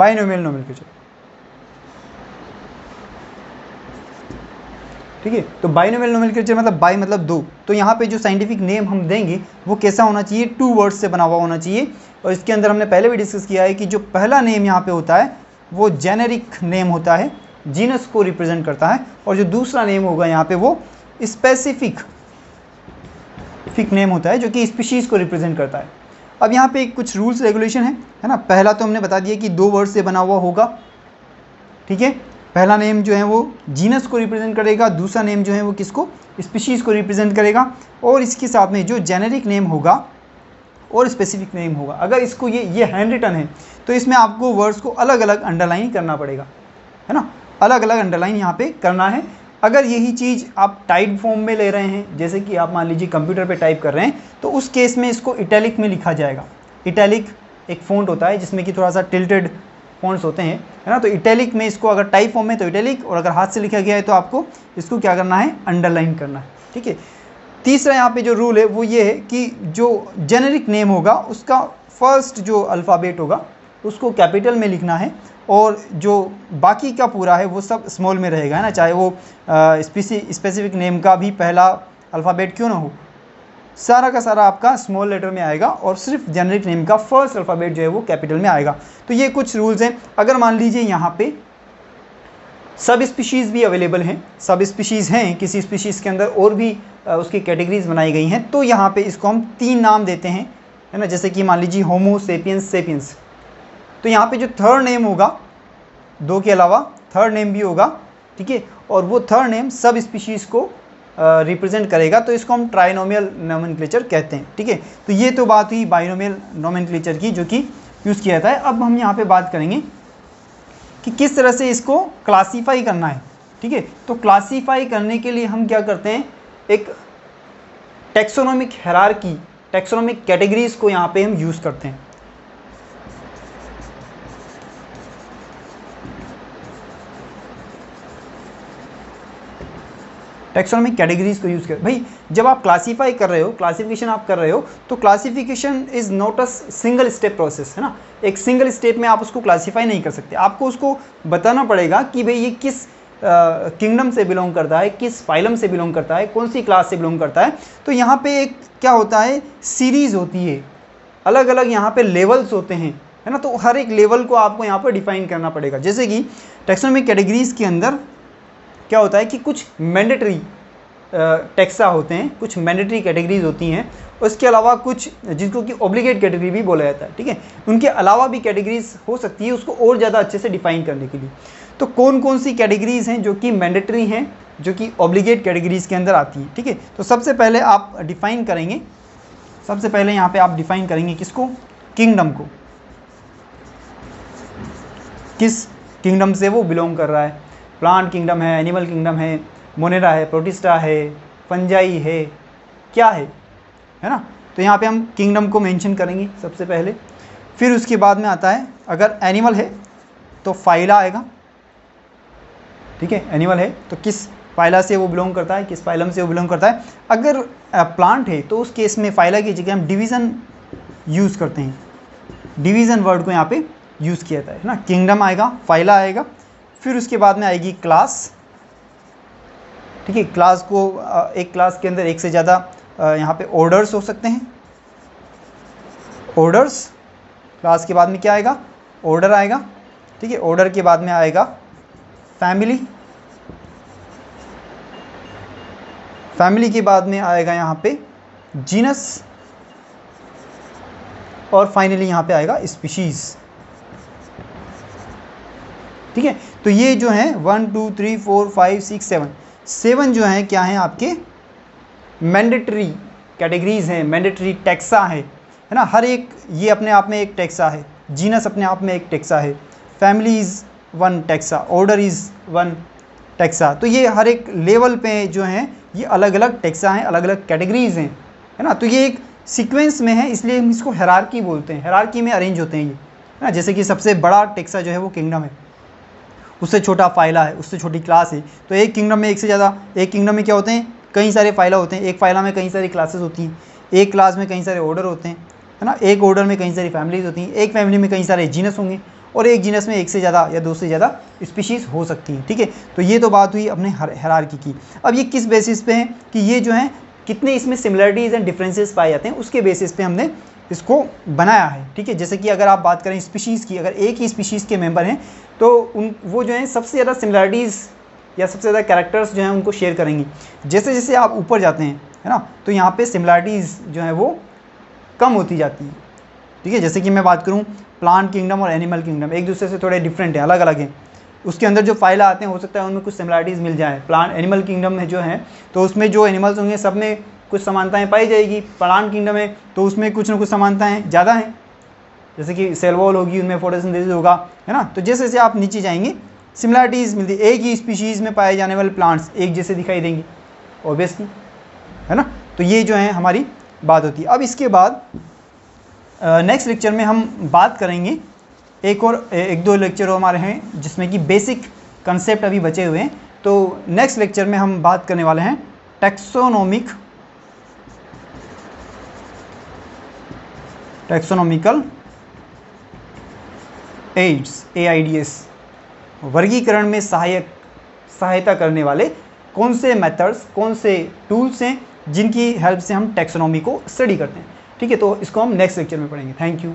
Binomial nomenclature. ठीक है, तो बाइनोमियल नोमेनक्लेचर मतलब बाई मतलब दो, तो यहाँ पे जो साइंटिफिक नेम हम देंगे वो कैसा होना चाहिए, 2 वर्ड्स से बना हुआ होना चाहिए। और इसके अंदर हमने पहले भी डिस्कस किया है कि जो पहला नेम यहाँ पे होता है वो जेनेरिक नेम होता है, जीनस को रिप्रेजेंट करता है, और जो दूसरा नेम होगा यहाँ पे वो स्पेसिफिक नेम होता है जो कि स्पीशीज़ को रिप्रेजेंट करता है। अब यहाँ पे कुछ रूल्स रेगुलेशन है ना। पहला तो हमने बता दिया कि 2 वर्ड से बना हुआ होगा, ठीक है। पहला नेम जो है वो जीनस को रिप्रेजेंट करेगा, दूसरा नेम जो है वो किसको, स्पीशीज़ को रिप्रेजेंट करेगा, और इसके साथ में जो जेनेरिक नेम होगा और स्पेसिफिक नेम होगा। अगर इसको ये हैंड रिटन है तो इसमें आपको वर्ड्स को अलग अलग अंडरलाइन करना पड़ेगा, है ना, अलग अलग अंडरलाइन यहाँ पे करना है। अगर यही चीज़ आप टाइप फॉर्म में ले रहे हैं, जैसे कि आप मान लीजिए कंप्यूटर पे टाइप कर रहे हैं, तो उस केस में इसको इटैलिक में लिखा जाएगा। इटैलिक एक फ़ॉन्ट होता है जिसमें कि थोड़ा सा टिल्टेड फ़ॉन्ट्स होते हैं, है ना, तो इटैलिक में इसको अगर टाइप फॉर्म में तो इटैलिक, और अगर हाथ से लिखा गया है तो आपको इसको क्या करना है, अंडरलाइन करना है, ठीक है। तीसरा यहाँ पे जो रूल है वो ये है कि जो जेनेरिक नेम होगा उसका फर्स्ट जो अल्फ़ाबेट होगा उसको कैपिटल में लिखना है, और जो बाकी का पूरा है वो सब स्मॉल में रहेगा, है ना, चाहे वो स्पेसिफिक नेम का भी पहला अल्फ़ाबेट क्यों ना हो, सारा का सारा आपका स्मॉल लेटर में आएगा, और सिर्फ जेनेरिक नेम का फर्स्ट अल्फ़ाबेट जो है वो कैपिटल में आएगा। तो ये कुछ रूल्स हैं। अगर मान लीजिए यहाँ पे सब स्पीशीज़ भी अवेलेबल हैं, सब स्पीशीज़ हैं, किसी स्पीशीज़ के अंदर और भी उसकी कैटेगरीज बनाई गई हैं, तो यहाँ पे इसको हम 3 नाम देते हैं, है ना, जैसे कि मान लीजिए होमो सेपियंस सेपियंस। तो यहाँ पे जो थर्ड नेम होगा, 2 के अलावा थर्ड नेम भी होगा, ठीक है, और वो थर्ड नेम सब स्पीशीज़ को रिप्रेजेंट करेगा, तो इसको हम ट्राइनोमियल नोमेनक्लेचर कहते हैं, ठीक है। तो ये तो बात हुई बाइनोमियल नोमेनक्लेचर की जो कि यूज़ किया जाता है। अब हम यहाँ पे बात करेंगे कि किस तरह से इसको क्लासीफाई करना है, ठीक है। तो क्लासीफाई करने के लिए हम क्या करते हैं, एक टेक्सोनोमिक हायरार्की, टेक्सोनोमिक कैटेगरीज को यहाँ पे हम यूज़ करते हैं। टेक्सोनोमिक कैटेगरीज को यूज़ कर, भाई जब आप क्लासीफाई कर रहे हो, क्लासिफिकेशन आप कर रहे हो, तो classification is not a single step process, है ना। एक सिंगल स्टेप में आप उसको क्लासीफाई नहीं कर सकते, आपको उसको बताना पड़ेगा कि भाई ये किस किंगडम से बिलोंग करता है, किस फाइलम से बिलोंग करता है, कौन सी क्लास से बिलोंग करता है। तो यहाँ पे एक क्या होता है, सीरीज़ होती है, अलग अलग यहाँ पे लेवल्स होते हैं, है ना, तो हर एक लेवल को आपको यहाँ पर डिफाइन करना पड़ेगा। जैसे कि टेक्सोनोमिक कैटेगरीज के अंदर क्या होता है कि कुछ मैंडेटरी टेक्सा होते हैं, कुछ मैंडेटरी कैटेगरीज होती हैं, उसके अलावा कुछ जिसको कि ऑब्लिगेट कैटेगरी भी बोला जाता है, ठीक है, उनके अलावा भी कैटेगरीज हो सकती है उसको और ज़्यादा अच्छे से डिफाइन करने के लिए। तो कौन कौन सी कैटेगरीज हैं जो कि मैंडेटरी हैं, जो कि ऑब्लिगेट कैटेगरीज के अंदर आती हैं, ठीक है। तो सबसे पहले आप डिफाइन करेंगे, सबसे पहले यहाँ पे आप डिफाइन करेंगे किसको, किंगडम को, किस किंगडम से वो बिलोंग कर रहा है। प्लांट किंगडम है, एनिमल किंगडम है, मोनेरा है, प्रोटिस्टा है, फंजाई है, क्या है ना। तो यहाँ पे हम किंगडम को मेंशन करेंगे सबसे पहले। फिर उसके बाद में आता है, अगर एनिमल है तो फाइला आएगा, ठीक है, एनिमल है तो किस फाइला से वो बिलोंग करता है, किस फाइलम से वो बिलोंग करता है। अगर प्लांट है तो उस केस में फाइला की जगह हम डिवीज़न यूज़ करते हैं, डिवीज़न वर्ड को यहाँ पे यूज़ किया जाता है ना। किंगडम आएगा, फाइला आएगा, फिर उसके बाद में आएगी क्लास, ठीक है। क्लास को एक क्लास के अंदर एक से ज़्यादा यहाँ पे ऑर्डर्स हो सकते हैं, ऑर्डर्स। क्लास के बाद में क्या आएगा, ऑर्डर आएगा, ठीक है। ऑर्डर के बाद में आएगा फैमिली, फैमिली के बाद में आएगा यहाँ पे जीनस, और फाइनली यहाँ पे आएगा स्पीशीज़, ठीक है। तो ये जो है 1 2 3 4 5 6 7 जो हैं क्या हैं आपके मैंडेटरी कैटेगरीज हैं, मैंडेटरी टेक्सा है ना। हर एक ये अपने आप में एक टेक्सा है, जीनस अपने आप में एक टेक्सा है, family is 1 taxa, order is 1 taxa. तो ये हर एक लेवल पे जो हैं ये अलग अलग टेक्सा हैं, अलग अलग कैटेगरीज हैं, है ना। तो ये एक सीक्वेंस में है, इसलिए हम इसको हायरार्की बोलते हैं, हायरार्की में अरेंज होते हैं ये, है ना। जैसे कि सबसे बड़ा टेक्सा जो है वो किंगडम है, उससे छोटा फाइला है, उससे छोटी क्लास है। तो एक किंगडम में एक से ज़्यादा, एक किंगडम में क्या होते हैं, कई सारे फाइला होते हैं, एक फाइला में कई सारी क्लासेस होती हैं, एक क्लास में कई सारे ऑर्डर होते हैं, है ना, एक ऑर्डर में कई सारी फैमिलीज होती हैं, एक फैमिली में कई सारे जीनस होंगे, और एक जीनस में एक से ज़्यादा या दो से ज़्यादा स्पीशीज़ हो सकती हैं, ठीक है। तो ये तो बात हुई अपने हायरार्की की। अब ये किस बेसिस पे है कि ये जो है कितने इसमें सिमिलरिटीज़ एंड डिफरेंसेस पाए जाते हैं, उसके बेसिस पे हमने इसको बनाया है, ठीक है। जैसे कि अगर आप बात करें स्पीशीज़ की, अगर एक ही स्पीशीज़ के मेंबर हैं तो वो जो है सबसे ज़्यादा सिमिलरिटीज़ या सबसे ज़्यादा कैरेक्टर्स जो हैं उनको शेयर करेंगी। जैसे जैसे आप ऊपर जाते हैं, है ना, तो यहाँ पे सिमिलरिटीज़ जो है वो कम होती जाती है, ठीक है। जैसे कि मैं बात करूँ प्लांट किंगडम और एनिमल किंगडम एक दूसरे से थोड़े डिफरेंट है, अलग अलग हैं। उसके अंदर जो फाइल आते हैं हो सकता है उनमें कुछ सिमिलरिटीज़ मिल जाए। प्लांट एनिमल किंगडम में जो है तो उसमें जो एनिमल्स होंगे सब में कुछ समानताएं पाई जाएगी। प्लांट किंगडम है तो उसमें कुछ ना कुछ समानताएं ज़्यादा हैं, जैसे कि सेल वॉल होगी, उनमें फोटोसिंथेसिस होगा, है ना। तो जैसे जैसे आप नीचे जाएंगे सिमिलरिटीज़ मिलती है। एक ही स्पीशीज़ में पाए जाने वाले प्लांट्स एक जैसे दिखाई देंगे ऑब्वियसली, है ना। तो ये जो है हमारी बात होती है। अब इसके बाद नेक्स्ट लेक्चर में हम बात करेंगे एक दो लेक्चर हमारे हैं जिसमें कि बेसिक कंसेप्ट अभी बचे हुए हैं। तो नेक्स्ट लेक्चर में हम बात करने वाले हैं टैक्सोनॉमिकल एड्स, AIDS, वर्गीकरण में सहायता करने वाले कौन से मेथड्स, कौन से टूल्स हैं जिनकी हेल्प से हम टैक्सोनॉमी को स्टडी करते हैं, ठीक है। तो इसको हम नेक्स्ट लेक्चर में पढ़ेंगे। Thank you.